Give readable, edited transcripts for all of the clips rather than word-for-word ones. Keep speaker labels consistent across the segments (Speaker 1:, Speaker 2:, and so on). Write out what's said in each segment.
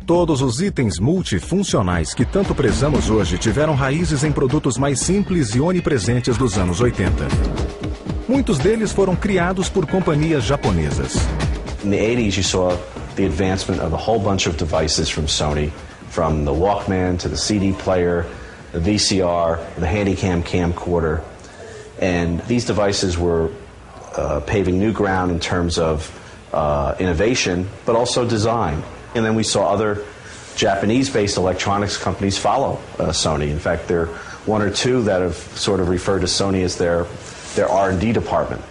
Speaker 1: Todos os itens multifuncionais que tanto prezamos hoje tiveram raízes em produtos mais simples e onipresentes dos anos 80. Muitos deles foram criados por companhias japonesas.
Speaker 2: In the 80s, you saw the advancement of a whole bunch of devices from Sony, from the Walkman to the CD player, the VCR, the Handycam camcorder. And these devices were paving new ground in terms of innovation, but also design. And then we saw other Japanese-based electronics companies follow Sony. In fact, there are one or two that have sort of referred to Sony as their R&D department.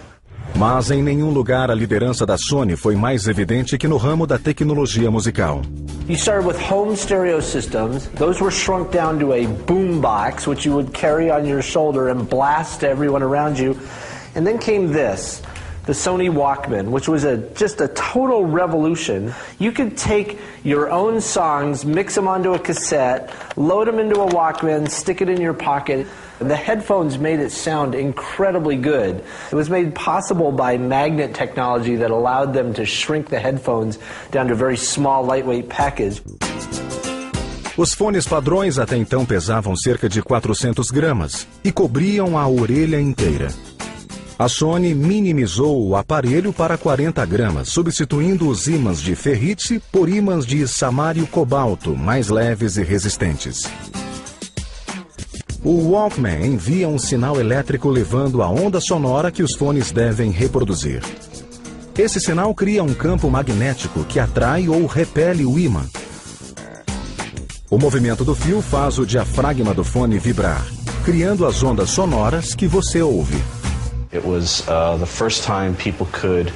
Speaker 1: Mas em nenhum lugar a liderança da Sony foi mais evidente que no ramo da tecnologia musical.
Speaker 3: You started with home stereo systems. Those were shrunk down to a boombox, which you would carry on your shoulder and blast to everyone around you. And then came this, the Sony Walkman, which was just a total revolution. You could take your own songs, mix them onto a cassette, load them into a Walkman, stick it in your pocket. The headphones made it sound incredibly good. It was made possible by magnet technology that allowed them to shrink the headphones down to a very small, lightweight package.
Speaker 1: Os fones padrões até então pesavam cerca de 400 gramas e cobriam a orelha inteira. A Sony minimizou o aparelho para 40 gramas, substituindo os ímãs de ferrite por ímãs de samário cobalto, mais leves e resistentes. O Walkman envia um sinal elétrico levando a onda sonora que os fones devem reproduzir. Esse sinal cria um campo magnético que atrai ou repele o ímã. O movimento do fio faz o diafragma do fone vibrar, criando as ondas sonoras que você ouve.
Speaker 2: It was the first time people could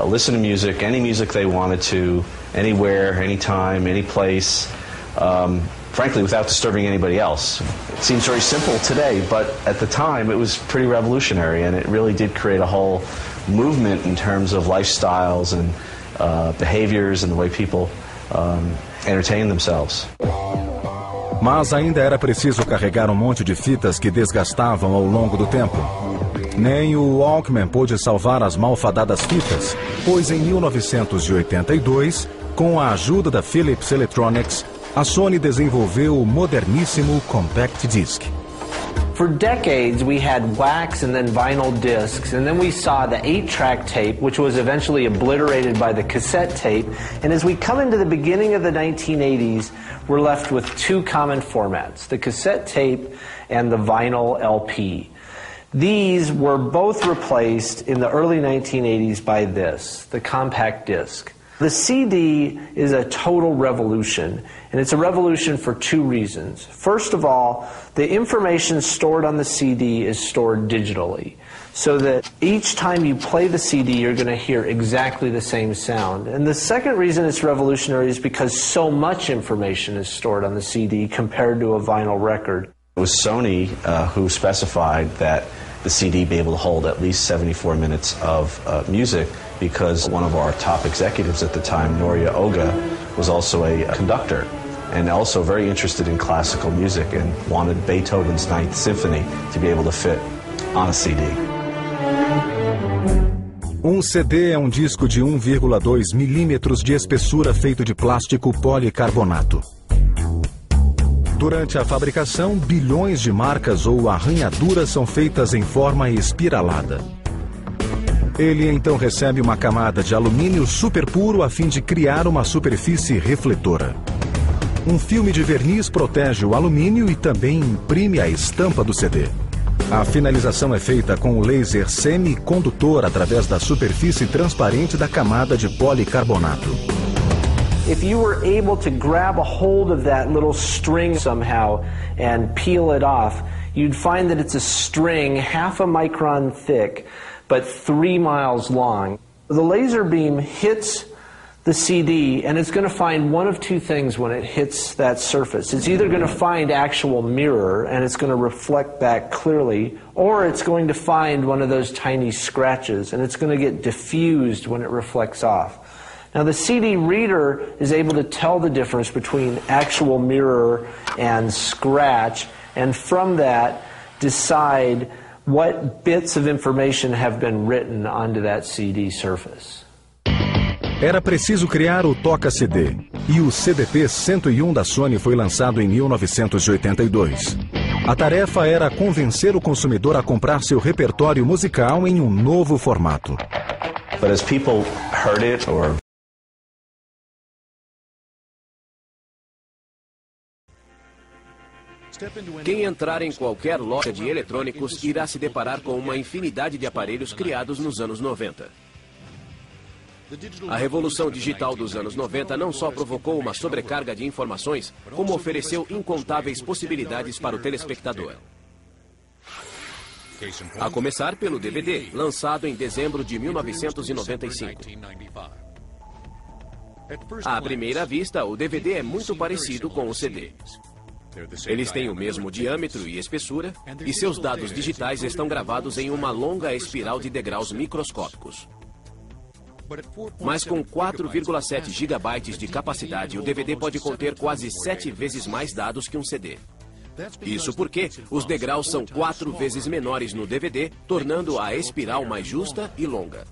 Speaker 2: listen to music, any music they wanted to, anywhere, anytime, any place. Frankly, without disturbing anybody else. It seems very simple today, but at the time it was pretty revolutionary, and it really did create a whole movement in terms of lifestyles and behaviors and the way people entertain themselves.
Speaker 1: Mas ainda era preciso carregar um monte de fitas que desgastavam ao longo do tempo. Nem o Walkman pôde salvar as malfadadas fitas, pois em 1982, com a ajuda da Philips Electronics, a Sony desenvolveu o moderníssimo Compact Disc.
Speaker 3: For decades, we had wax and then vinyl discs, and then we saw the 8-track tape, which was eventually obliterated by the cassette tape. And as we come into the beginning of the 1980s, we're left with two common formats, the cassette tape and the vinyl LP. These were both replaced in the early 1980s by this, the compact disc. The CD is a total revolution, and it's a revolution for two reasons. First of all, the information stored on the CD is stored digitally, so that each time you play the CD, you're going to hear exactly the same sound. And the second reason it's revolutionary is because so much information is stored on the CD compared to a vinyl record.
Speaker 2: It was Sony who specified that the CD be able to hold at least 74 minutes of music, because one of our top executives at the time, Noria Oga, was also a conductor and also very interested in classical music and wanted Beethoven's Ninth Symphony to be able to fit on a CD.
Speaker 1: Um CD é um disco de 1,2 milímetros de espessura feito de plástico policarbonato. Durante a fabricação, bilhões de marcas ou arranhaduras são feitas em forma espiralada. Ele então recebe uma camada de alumínio super puro a fim de criar uma superfície refletora. Um filme de verniz protege o alumínio e também imprime a estampa do CD. A finalização é feita com o laser semicondutor através da superfície transparente da camada de policarbonato.
Speaker 3: If you were able to grab a hold of that little string somehow and peel it off, you'd find that it's a string half a micron thick, but 3 miles long. The laser beam hits the CD, and it's going to find one of two things when it hits that surface. It's either going to find actual mirror, and it's going to reflect back clearly, or it's going to find one of those tiny scratches, and it's going to get diffused when it reflects off. Now, the CD reader is able to tell the difference between actual mirror and scratch, and from that, decide what bits of information have been written onto that CD surface.
Speaker 1: Era preciso criar o toca-CD, e o CDP-101 da Sony foi lançado em 1982. A tarefa era convencer o consumidor a comprar seu repertório musical em um novo formato.
Speaker 2: But as people heard it or
Speaker 4: Quem entrar em qualquer loja de eletrônicos irá se deparar com uma infinidade de aparelhos criados nos anos 90. A revolução digital dos anos 90 não só provocou uma sobrecarga de informações, como ofereceu incontáveis possibilidades para o telespectador. A começar pelo DVD, lançado em dezembro de 1995. À primeira vista, o DVD é muito parecido com o CD. Eles têm o mesmo diâmetro e espessura, e seus dados digitais estão gravados em uma longa espiral de degraus microscópicos. Mas com 4,7 GB de capacidade, o DVD pode conter quase 7 vezes mais dados que um CD. Isso porque os degraus são 4 vezes menores no DVD, tornando a espiral mais justa e longa.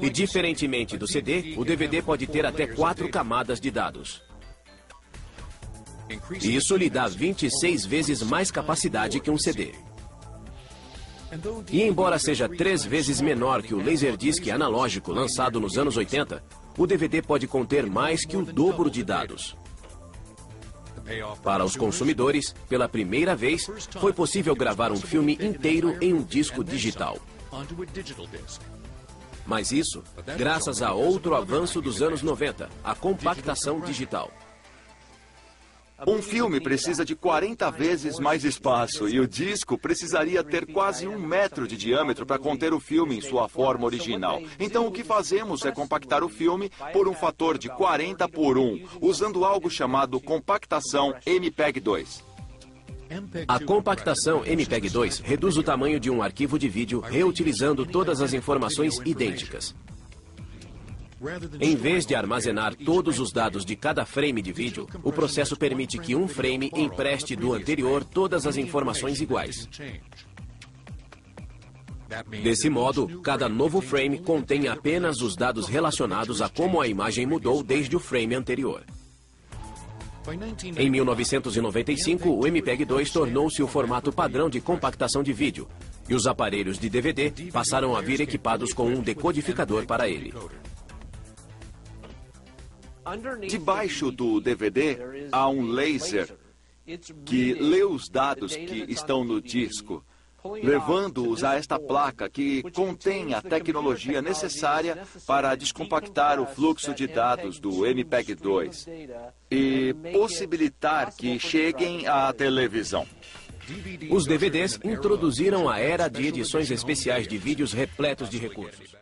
Speaker 4: E diferentemente do CD, o DVD pode ter até 4 camadas de dados. Isso lhe dá 26 vezes mais capacidade que um CD. E embora seja 3 vezes menor que o Laserdisc analógico lançado nos anos 80, o DVD pode conter mais que o dobro de dados. Para os consumidores, pela primeira vez, foi possível gravar um filme inteiro em um disco digital. Mas isso, graças a outro avanço dos anos 90, a compactação digital.
Speaker 5: Um filme precisa de 40 vezes mais espaço e o disco precisaria ter quase 1 metro de diâmetro para conter o filme em sua forma original. Então o que fazemos é compactar o filme por um fator de 40 por 1, usando algo chamado compactação MPEG-2.
Speaker 4: A compactação MPEG-2 reduz o tamanho de um arquivo de vídeo reutilizando todas as informações idênticas. Em vez de armazenar todos os dados de cada frame de vídeo, o processo permite que um frame empreste do anterior todas as informações iguais. Desse modo, cada novo frame contém apenas os dados relacionados a como a imagem mudou desde o frame anterior. Em 1995, o MPEG-2 tornou-se o formato padrão de compactação de vídeo, e os aparelhos de DVD passaram a vir equipados com um decodificador para ele.
Speaker 5: Debaixo do DVD há um laser que lê os dados que estão no disco, levando-os a esta placa que contém a tecnologia necessária para descompactar o fluxo de dados do MPEG-2 e possibilitar que cheguem à televisão.
Speaker 4: Os DVDs introduziram a era de edições especiais de vídeos repletos de recursos.